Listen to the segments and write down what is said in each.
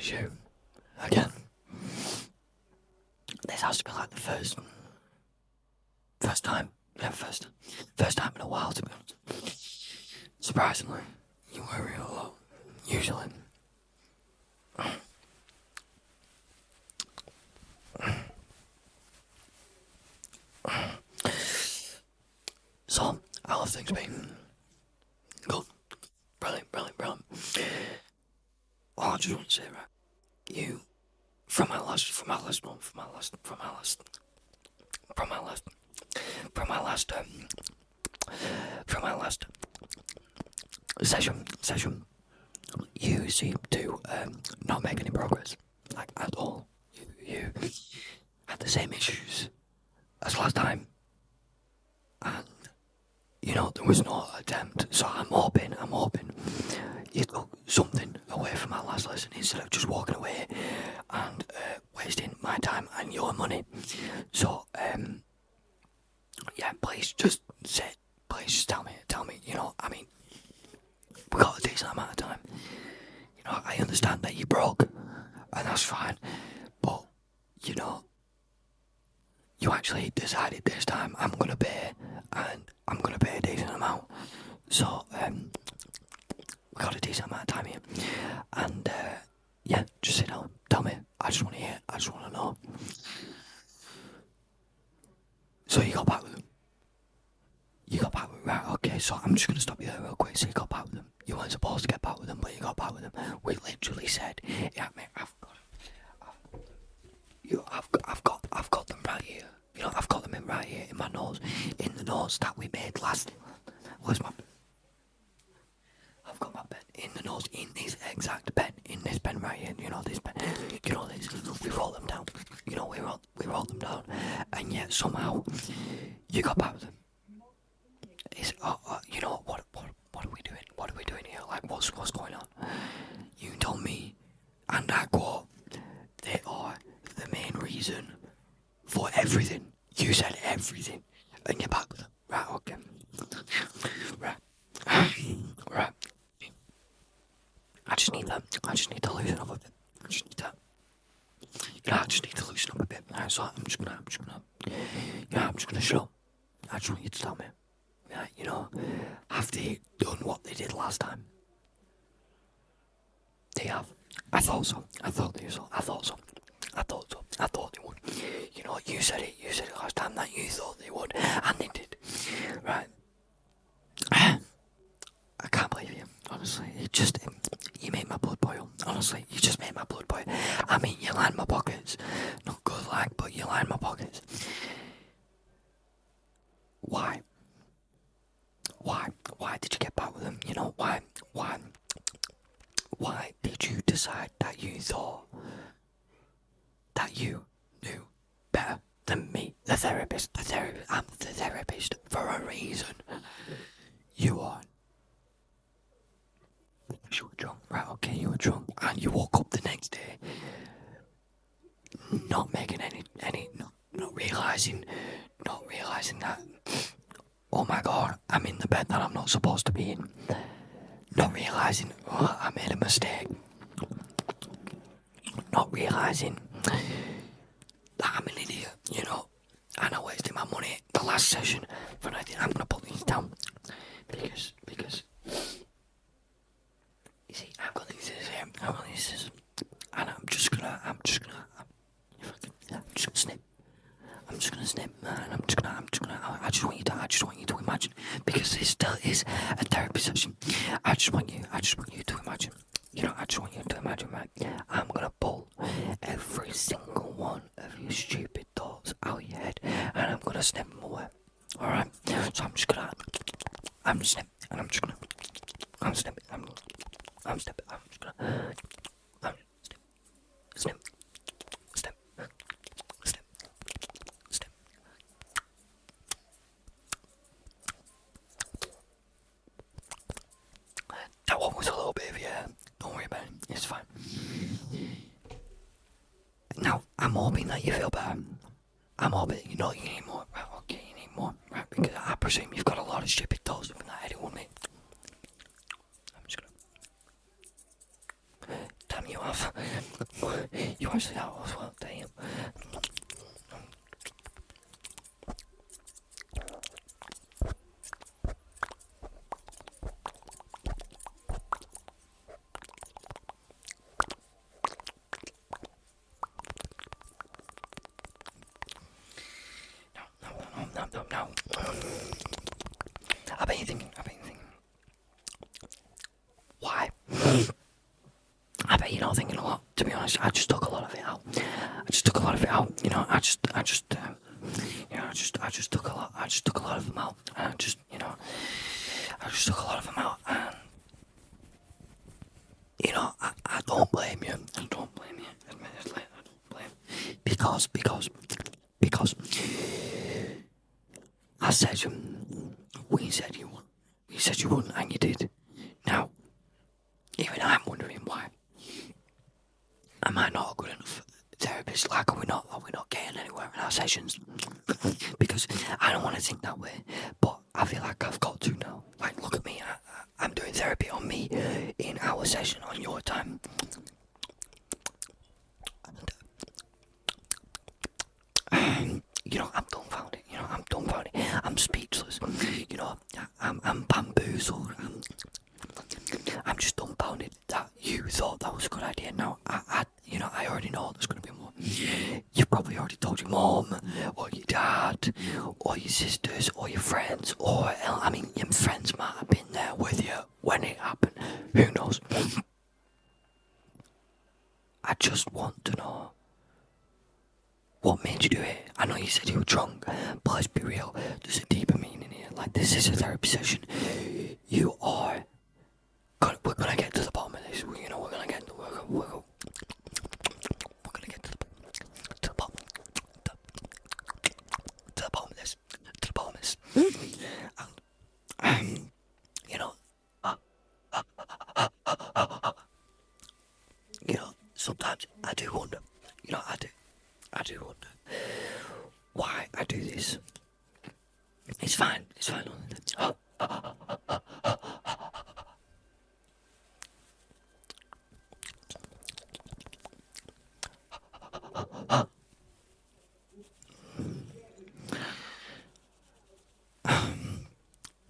guys, you again. This has to be like the first time. Yeah, first time in a while, to be honest. Surprisingly, you worry a lot. Usually. So, how have things been? Good. Brilliant. Oh, I just want to say, right, you, from my last session, you seem to not make any progress, like at all. You had the same issues as last time, and there was no attempt. So I'm hoping you took something away from my last lesson instead of just walking away and wasting my time and your money. So yeah, please just tell me. I mean, we got a decent amount of time. I understand that you broke, and that's fine, but you actually decided this time I'm gonna pay, and I'm gonna pay a decent amount. So we got a decent amount of time here, and yeah, just sit down. Tell me. I just want to hear. I just want to know. So you got back with them. Right? Okay. So I'm just gonna stop you there real quick. So you got back with them. You weren't supposed to get back with them, but you got back with them. We literally said, "Yeah, mate, I've got them right here. I've got them in right here in my nose, in the nose that we made last. Where's my? I've got my pen in the nose, in this exact pen, in this pen right here. This pen. This. We roll them down. We roll them down, and yet somehow you got back with them. Is what are we doing? What are we doing here? Like what's going on? You told me, and I quote, they are the main reason for everything. You said everything, and you're back with them. Right? Okay. Right. Right. I just need to loosen up a bit. I just need to loosen up a bit. Right, so I'm just gonna show. I just want you to tell me. Have they done what they did last time? They have. I thought so. I thought they would. You said it last time that you thought they would, and they did. Right. I can't believe you. Honestly, you made my blood boil. Honestly, you just made my blood boil. I mean, you lined my pockets. Not good like, but you lined my pockets. Why? Why did you get back with them? Why did you decide that you thought that you knew better than me, the therapist? I'm the therapist for a reason. You are. You were drunk, right? Okay, you were drunk, and you woke up the next day, not making not realizing that. Oh my god, I'm in the bed that I'm not supposed to be in. Not realising I made a mistake. Not realising that I'm an idiot, and I wasted my money the last session for nothing. I'm gonna put these down because you see, I've got these scissors, and I'm just gonna snip. I'm just gonna snip, man. I just want you to imagine, because this still is a therapy session. I just want you to imagine. I just want you to imagine, right? I'm gonna pull every single one of your stupid thoughts out of your head, and I'm gonna snip them away. Alright? So I'm snipping, and I'm just gonna, snip. That one was a little bit of don't worry about it, it's fine. Now, I'm hoping that you feel better. I'm hoping you need more. Right, okay, you need more. Right, because I presume you've got a lot of stupid thoughts up in that head, won't it? I'm just gonna. Damn you, have. You actually have as well, damn. No. I bet you're thinking, why? I bet you're not thinking a lot, to be honest. I just took a lot of it out. You know, I just took a lot of them out. And I just took a lot of them out. And, you know, I don't blame you. Admittedly, I don't blame you. Because I said we said you wouldn't, and you did. Now, even I'm wondering why. Am I not a good enough therapist? Like, are we not getting anywhere in our sessions? Because I don't want to think that way, but I feel like I've got to now. Like, look at me, I'm doing therapy on me in our session on your time. And, you know, I'm dumbfounded. I'm speechless. You know, I'm bamboozled. I'm just dumbfounded that you thought that was a good idea. Now, I already know there's going to be more. You've probably already told your mom, or your dad, or your sisters, or your friends, or, I mean, your friends might have been there with you when it happened. Who knows? I just want to know what made you do it. I know you said you were drunk, but let's be real, there's a deeper meaning here. Like, this is a therapy session. We're gonna get to the bottom of this. We're gonna get to the bottom. To the bottom of this. Sometimes I do wonder. I do wonder why I do this. It's fine.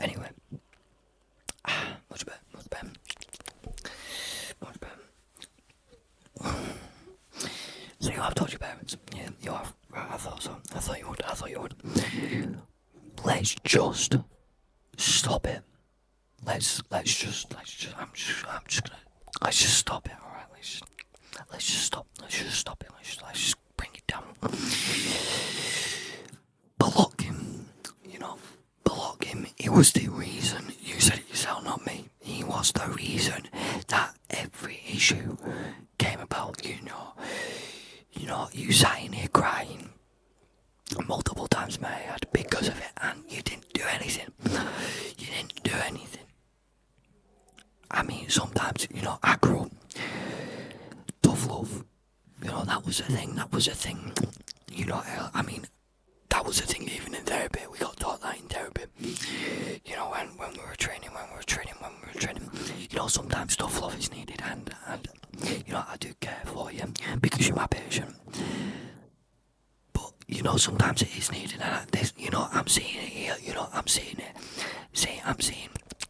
Anyway, much better. So you have told your parents? Yeah, you have. Right, I thought so. I thought you would. Let's just stop it. Let's just stop it. All right, let's just stop it. Let's just bring it down. Block him. Block him. It was the reason. You said it yourself, not me. He was the reason that every issue came about. You sat in here crying multiple times in my head because of it, and you didn't do anything. I mean, sometimes, I grew up tough love. That was a thing. I mean, that was a thing even in therapy. We got taught that in therapy. When we were training. Sometimes tough love is needed, and I do care for you because you're my patient. But sometimes it is needed, and I'm seeing it here. I'm seeing it.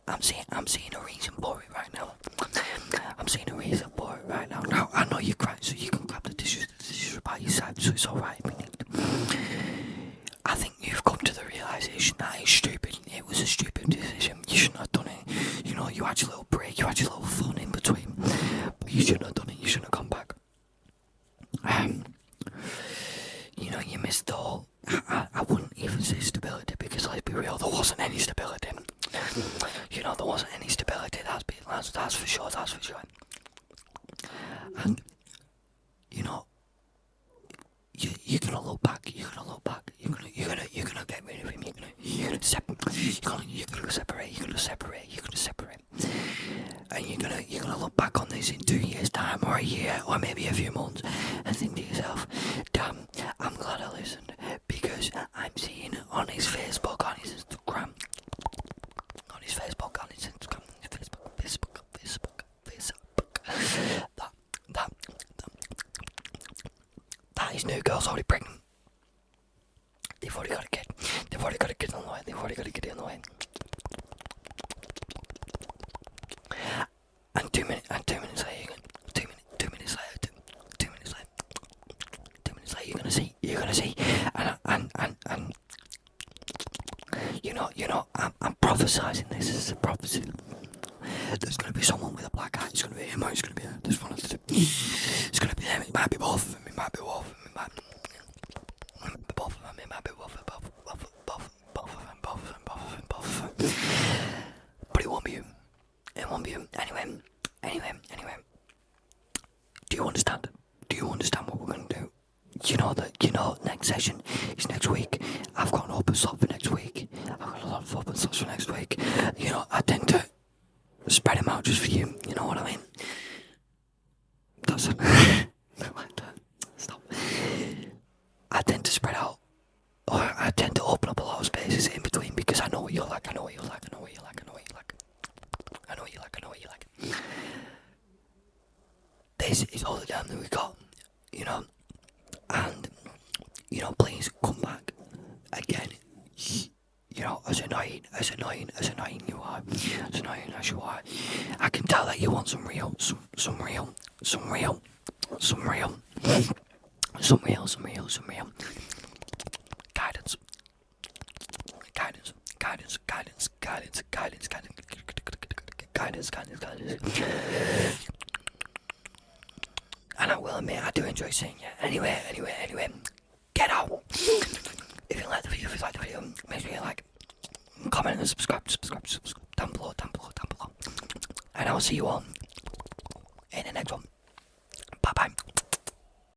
I'm seeing a reason for it right now. Now I know you're crying, so you can grab the tissues. The tissues are by your side, so it's alright if you need. I think you've come to the realisation that it's stupid. It was a stupid decision. You shouldn't have done it. You had your little break, you had your little fun in between. But you shouldn't have done it. You shouldn't have come back. You missed the whole. I wouldn't even say stability, because let's be real, there wasn't any stability. There wasn't any stability. That's for sure. And you're gonna look back. You're gonna get rid of him. You're gonna separate. And you're gonna look back on this in 2 years' time, or a year, or maybe a few months, and think to yourself, damn, I'm glad I listened, because I'm seeing on his Facebook, on his Instagram, that new girl's already pregnant. They've already got a kid. They've already got a kid on the way. They've already got a kid on the way. And 2 minutes later, you're gonna see, and I'm prophesizing this as a prophecy. There's gonna be someone with a black eye. It's gonna be him. It's gonna be this one. It's gonna be them. It might be both of them. It might be both of them. It might be both of them. It might be both of them. But it won't be you. It won't be you. Anyway. Do you understand? Do you understand what we're gonna do? Next session is next week. I've got an open slot for next week. I've got a lot of open slots for next week. I tend to spread them out just for you. You know what I mean? That's stop. I tend to spread out, or I tend to open up a lot of spaces in between because I know what you're like. I know what you like. This is all the time that we got. And please come back again. As annoying you are, as annoying as you are, I can tell that you want some real guidance. And I will admit, I do enjoy seeing you. Anyway, get out. If you like the video, make sure you like, comment and subscribe down below. And I'll see you all